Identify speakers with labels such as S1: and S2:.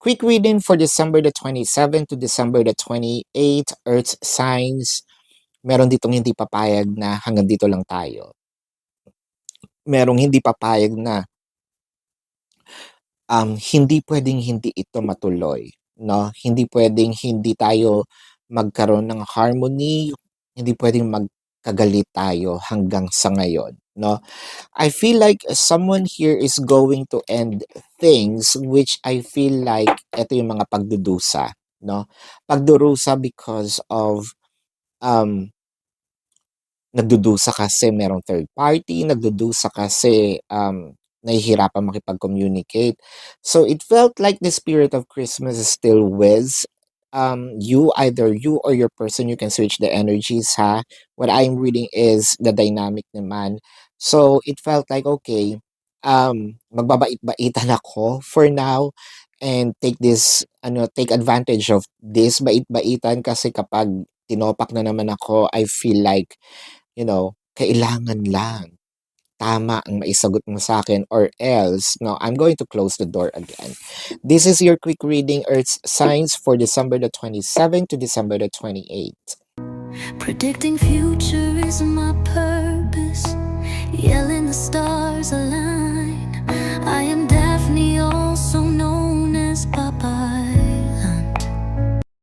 S1: Quick reading for December the 27 to December the 28, Earth signs. Meron ditong hindi papayag na hanggang dito lang tayo. Merong hindi papayag na hindi puwedeng hindi ito matuloy, 'no? Hindi puwedeng hindi tayo magkaroon ng harmony, hindi puwedeng magkagalit tayo hanggang sa ngayon, 'no? I feel like someone here is going to end things which I feel like eto yung mga pagdudusa, 'no? Pagdurusa because of, um nagdudusa kasi merong third party, nagdudusa kasi, nahihirapang makipag-communicate. So, it felt like the spirit of Christmas is still with, you, either you or your person, you can switch the energies, ha. What I'm reading is the dynamic naman. So, it felt like, okay, magbabait-baitan ako for now and take advantage of this bait-baitan kasi kapag tinopak na naman ako, I feel like kailangan lang tama ang maisagot mo sa'kin or else, no, I'm going to close the door again. This is your quick reading, Earth signs for December the 27 to December the 28.
S2: Predicting future is my purpose.